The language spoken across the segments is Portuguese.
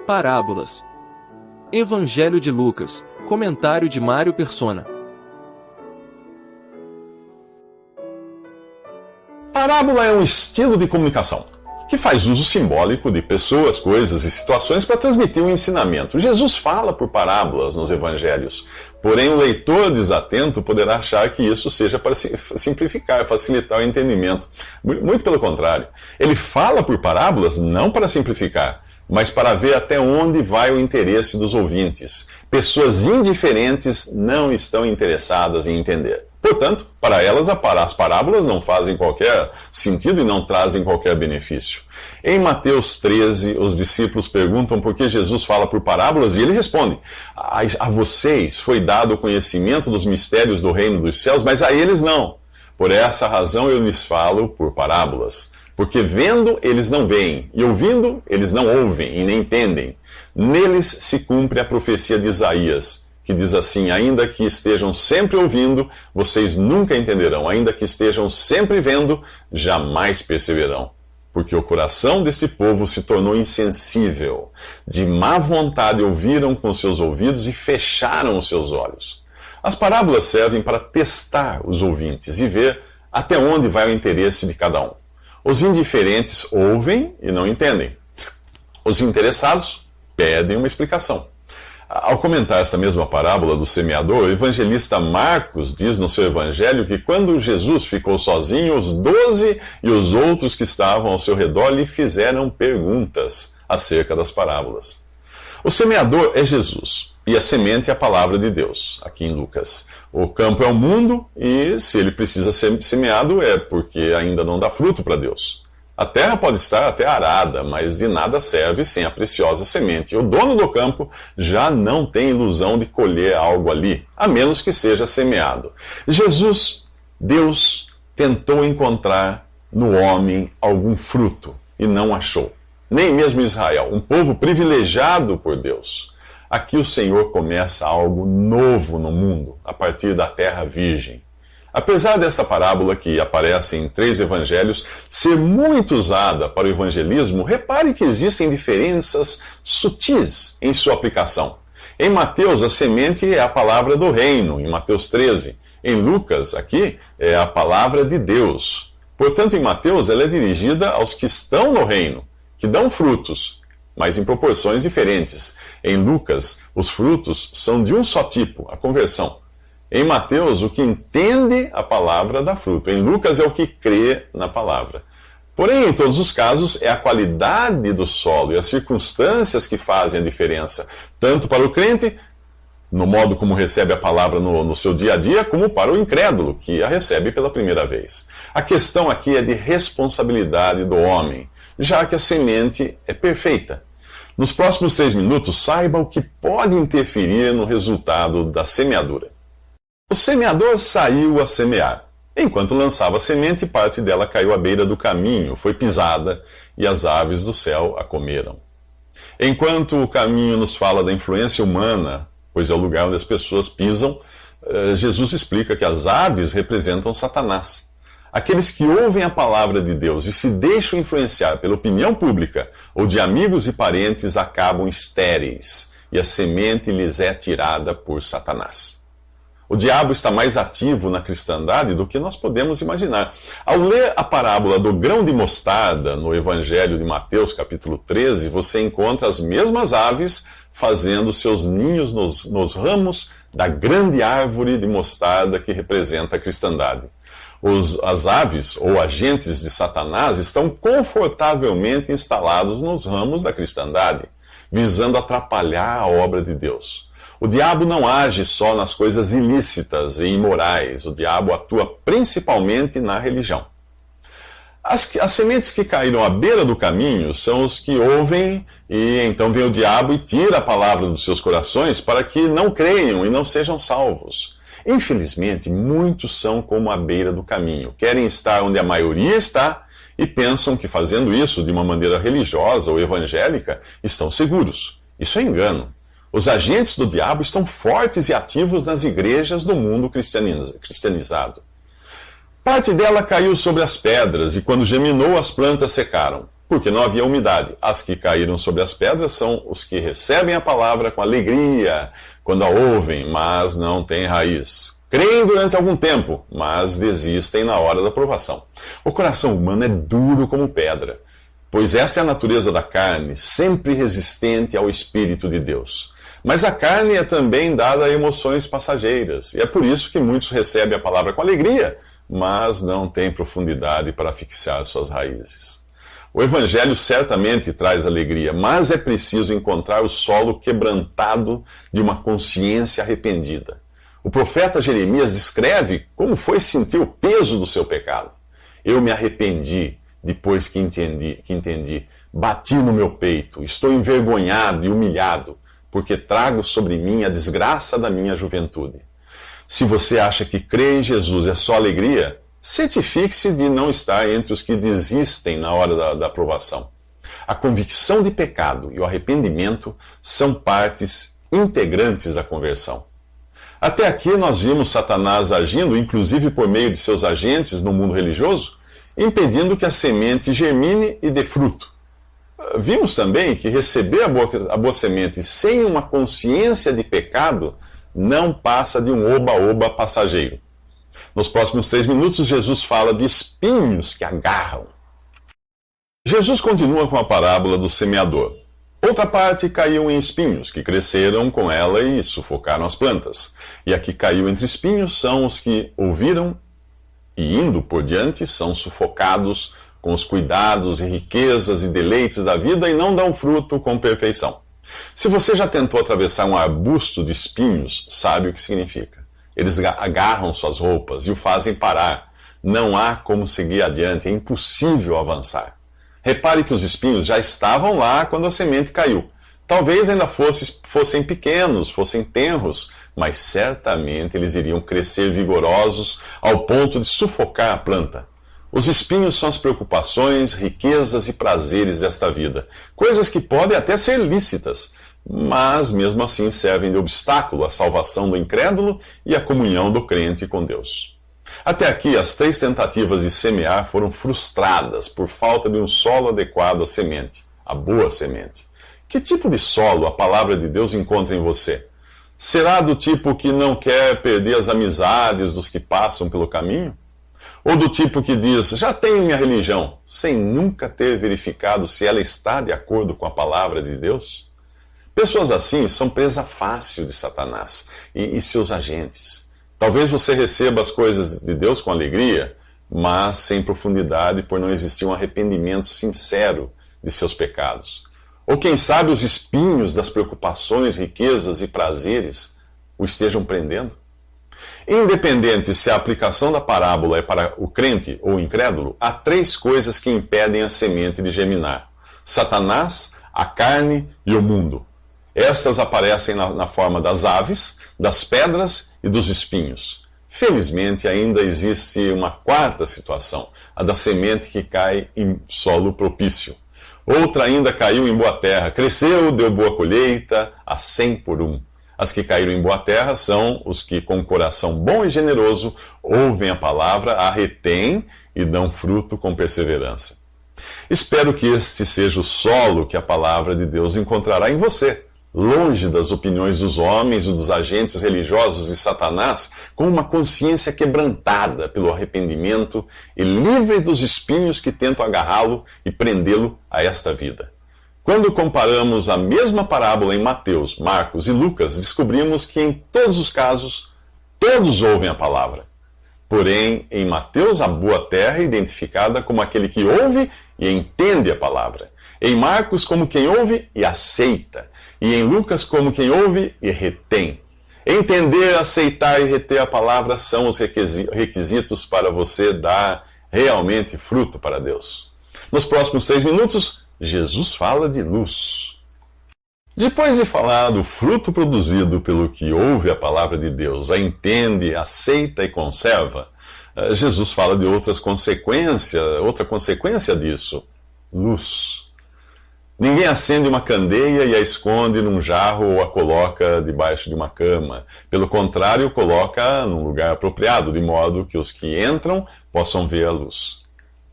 Parábolas. Evangelho de Lucas. Comentário de Mário Persona. Parábola é um estilo de comunicação que faz uso simbólico de pessoas, coisas e situações para transmitir um ensinamento. Jesus fala por parábolas nos evangelhos, porém o leitor desatento poderá achar que isso seja para simplificar, facilitar o entendimento. Muito pelo contrário. Ele fala por parábolas não para simplificar, mas para ver até onde vai o interesse dos ouvintes. Pessoas indiferentes não estão interessadas em entender. Portanto, para elas, as parábolas não fazem qualquer sentido e não trazem qualquer benefício. Em Mateus 13, os discípulos perguntam por que Jesus fala por parábolas e ele responde: a vocês foi dado o conhecimento dos mistérios do reino dos céus, mas a eles não. Por essa razão eu lhes falo por parábolas. Porque vendo, eles não veem, e ouvindo, eles não ouvem e nem entendem. Neles se cumpre a profecia de Isaías, que diz assim: ainda que estejam sempre ouvindo, vocês nunca entenderão. Ainda que estejam sempre vendo, jamais perceberão. Porque o coração desse povo se tornou insensível. De má vontade ouviram com seus ouvidos e fecharam os seus olhos. As parábolas servem para testar os ouvintes e ver até onde vai o interesse de cada um. Os indiferentes ouvem e não entendem. Os interessados pedem uma explicação. Ao comentar esta mesma parábola do semeador, o evangelista Marcos diz no seu evangelho que quando Jesus ficou sozinho, os 12 e os outros que estavam ao seu redor lhe fizeram perguntas acerca das parábolas. O semeador é Jesus e a semente é a palavra de Deus, aqui em Lucas. O campo é o mundo e se ele precisa ser semeado é porque ainda não dá fruto para Deus. A terra pode estar até arada, mas de nada serve sem a preciosa semente. O dono do campo já não tem ilusão de colher algo ali, a menos que seja semeado. Jesus, Deus, tentou encontrar no homem algum fruto e não achou. Nem mesmo Israel, um povo privilegiado por Deus. Aqui o Senhor começa algo novo no mundo, a partir da terra virgem. Apesar desta parábola, que aparece em 3 evangelhos, ser muito usada para o evangelismo, repare que existem diferenças sutis em sua aplicação. Em Mateus, a semente é a palavra do reino, em Mateus 13. Em Lucas, aqui, é a palavra de Deus. Portanto, em Mateus, ela é dirigida aos que estão no reino, que dão frutos, mas em proporções diferentes. Em Lucas, os frutos são de um só tipo, a conversão. Em Mateus, o que entende a palavra dá fruto. Em Lucas, é o que crê na palavra. Porém, em todos os casos, é a qualidade do solo e as circunstâncias que fazem a diferença, tanto para o crente, no modo como recebe a palavra no seu dia a dia, como para o incrédulo, que a recebe pela primeira vez. A questão aqui é de responsabilidade do homem, já que a semente é perfeita. Nos próximos 3 minutos, saiba o que pode interferir no resultado da semeadura. O semeador saiu a semear. Enquanto lançava a semente, parte dela caiu à beira do caminho, foi pisada e as aves do céu a comeram. Enquanto o caminho nos fala da influência humana, pois é o lugar onde as pessoas pisam, Jesus explica que as aves representam Satanás. Aqueles que ouvem a palavra de Deus e se deixam influenciar pela opinião pública ou de amigos e parentes acabam estéreis, e a semente lhes é tirada por Satanás. O diabo está mais ativo na cristandade do que nós podemos imaginar. Ao ler a parábola do grão de mostarda no Evangelho de Mateus, capítulo 13, você encontra as mesmas aves fazendo seus ninhos nos ramos da grande árvore de mostarda que representa a cristandade. As aves, ou agentes de Satanás, estão confortavelmente instalados nos ramos da cristandade, visando atrapalhar a obra de Deus. O diabo não age só nas coisas ilícitas e imorais. O diabo atua principalmente na religião. As sementes que caíram à beira do caminho são os que ouvem e então vem o diabo e tira a palavra dos seus corações para que não creiam e não sejam salvos. Infelizmente, muitos são como a beira do caminho. Querem estar onde a maioria está e pensam que fazendo isso de uma maneira religiosa ou evangélica estão seguros. Isso é engano. Os agentes do diabo estão fortes e ativos nas igrejas do mundo cristianizado. Parte dela caiu sobre as pedras, e quando germinou, as plantas secaram. porque não havia umidade. As que caíram sobre as pedras são os que recebem a palavra com alegria quando a ouvem, mas não têm raiz. Creem durante algum tempo, mas desistem na hora da provação. O coração humano é duro como pedra, pois essa é a natureza da carne, sempre resistente ao Espírito de Deus. Mas a carne é também dada a emoções passageiras, e é por isso que muitos recebem a palavra com alegria, mas não têm profundidade para fixar suas raízes. O Evangelho certamente traz alegria, mas é preciso encontrar o solo quebrantado de uma consciência arrependida. O profeta Jeremias descreve como foi sentir o peso do seu pecado. Eu me arrependi depois que entendi. Bati no meu peito, estou envergonhado e humilhado, porque trago sobre mim a desgraça da minha juventude. Se você acha que crer em Jesus é só alegria, certifique-se de não estar entre os que desistem na hora da aprovação. A convicção de pecado e o arrependimento são partes integrantes da conversão. Até aqui nós vimos Satanás agindo, inclusive por meio de seus agentes no mundo religioso, impedindo que a semente germine e dê fruto. Vimos também que receber a boa semente sem uma consciência de pecado não passa de um oba-oba passageiro. Nos próximos 3 minutos, Jesus fala de espinhos que agarram. Jesus continua com a parábola do semeador. Outra parte caiu em espinhos, que cresceram com ela e sufocaram as plantas. E a que caiu entre espinhos são os que ouviram e, indo por diante, são sufocados com os cuidados e riquezas e deleites da vida e não dão fruto com perfeição. Se você já tentou atravessar um arbusto de espinhos, sabe o que significa. Eles agarram suas roupas e o fazem parar. Não há como seguir adiante, é impossível avançar. Repare que os espinhos já estavam lá quando a semente caiu. Talvez ainda fossem pequenos, fossem tenros, mas certamente eles iriam crescer vigorosos ao ponto de sufocar a planta. Os espinhos são as preocupações, riquezas e prazeres desta vida, coisas que podem até ser lícitas, mas mesmo assim servem de obstáculo à salvação do incrédulo e à comunhão do crente com Deus. Até aqui, as 3 tentativas de semear foram frustradas por falta de um solo adequado à semente, a boa semente. Que tipo de solo a palavra de Deus encontra em você? Será do tipo que não quer perder as amizades dos que passam pelo caminho? Ou do tipo que diz, já tenho minha religião, sem nunca ter verificado se ela está de acordo com a palavra de Deus? Pessoas assim são presa fácil de Satanás e seus agentes. Talvez você receba as coisas de Deus com alegria, mas sem profundidade por não existir um arrependimento sincero de seus pecados. Ou quem sabe os espinhos das preocupações, riquezas e prazeres o estejam prendendo? Independente se a aplicação da parábola é para o crente ou o incrédulo, há 3 coisas que impedem a semente de germinar: Satanás, a carne e o mundo. Estas aparecem na forma das aves, das pedras e dos espinhos. Felizmente, ainda existe uma 4ª situação, a da semente que cai em solo propício. Outra ainda caiu em boa terra, cresceu, deu boa colheita, a 100 por 1. As que caíram em boa terra são os que, com coração bom e generoso, ouvem a palavra, a retêm e dão fruto com perseverança. Espero que este seja o solo que a palavra de Deus encontrará em você, longe das opiniões dos homens e dos agentes religiosos de Satanás, com uma consciência quebrantada pelo arrependimento e livre dos espinhos que tentam agarrá-lo e prendê-lo a esta vida. Quando comparamos a mesma parábola em Mateus, Marcos e Lucas, descobrimos que em todos os casos, todos ouvem a palavra. Porém, em Mateus, a boa terra é identificada como aquele que ouve e entende a palavra. Em Marcos, como quem ouve e aceita. E em Lucas, como quem ouve e retém. Entender, aceitar e reter a palavra são os requisitos para você dar realmente fruto para Deus. Nos próximos 3 minutos, Jesus fala de luz. Depois de falar do fruto produzido pelo que ouve a palavra de Deus, a entende, aceita e conserva, Jesus fala de outra consequência disso: luz. Ninguém acende uma candeia e a esconde num jarro ou a coloca debaixo de uma cama. Pelo contrário, coloca num lugar apropriado, de modo que os que entram possam ver a luz.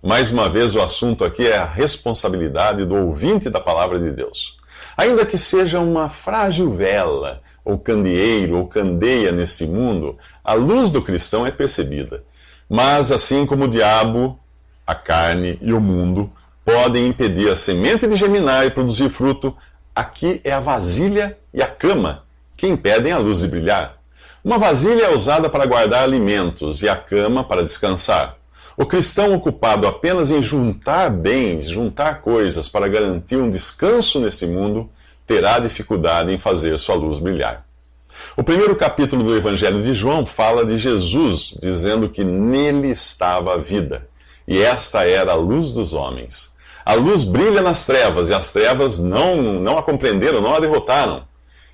Mais uma vez, o assunto aqui é a responsabilidade do ouvinte da palavra de Deus. Ainda que seja uma frágil vela, ou candeeiro, ou candeia neste mundo, a luz do cristão é percebida. Mas, assim como o diabo, a carne e o mundo podem impedir a semente de germinar e produzir fruto, aqui é a vasilha e a cama que impedem a luz de brilhar. Uma vasilha é usada para guardar alimentos e a cama para descansar. O cristão ocupado apenas em juntar bens, juntar coisas para garantir um descanso neste mundo, terá dificuldade em fazer sua luz brilhar. O primeiro capítulo do Evangelho de João fala de Jesus, dizendo que nele estava a vida, e esta era a luz dos homens. A luz brilha nas trevas, e as trevas não a compreenderam, não a derrotaram.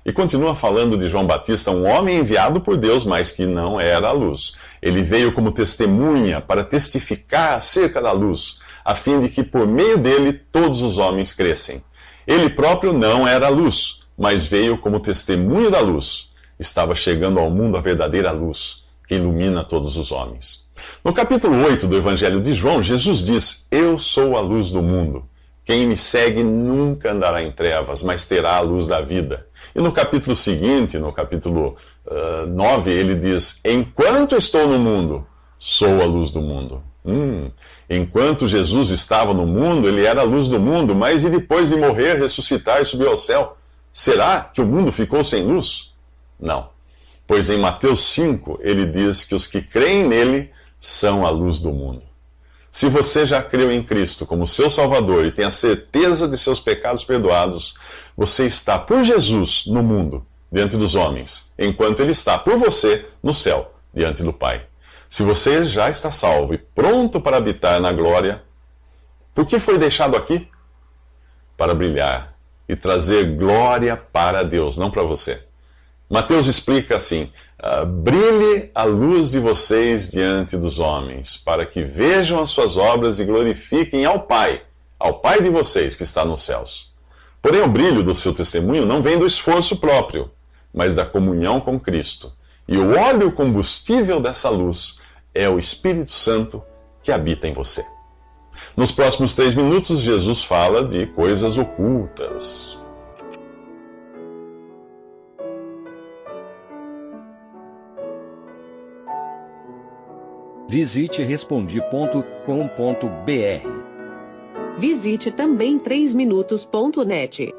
E continua falando de João Batista, um homem enviado por Deus, mas que não era a luz. Ele veio como testemunha para testificar acerca da luz, a fim de que por meio dele todos os homens crescem. Ele próprio não era a luz, mas veio como testemunho da luz. Estava chegando ao mundo a verdadeira luz, que ilumina todos os homens. No capítulo 8 do Evangelho de João, Jesus diz: Eu sou a luz do mundo. Quem me segue nunca andará em trevas, mas terá a luz da vida. E no capítulo seguinte, no capítulo 9, ele diz: Enquanto estou no mundo, sou a luz do mundo. Enquanto Jesus estava no mundo, ele era a luz do mundo, mas e depois de morrer, ressuscitar e subir ao céu? Será que o mundo ficou sem luz? Não. Pois em Mateus 5, ele diz que os que creem nele são a luz do mundo. Se você já creu em Cristo como seu Salvador e tem a certeza de seus pecados perdoados, você está por Jesus no mundo, diante dos homens, enquanto ele está por você no céu, diante do Pai. Se você já está salvo e pronto para habitar na glória, por que foi deixado aqui? Para brilhar e trazer glória para Deus, não para você. Mateus explica assim: brilhe a luz de vocês diante dos homens, para que vejam as suas obras e glorifiquem ao Pai de vocês que está nos céus. Porém, o brilho do seu testemunho não vem do esforço próprio, mas da comunhão com Cristo. E o óleo combustível dessa luz é o Espírito Santo que habita em você. Nos próximos 3 minutos, Jesus fala de coisas ocultas. Visite Respondi.com.br. Visite também 3minutos.net.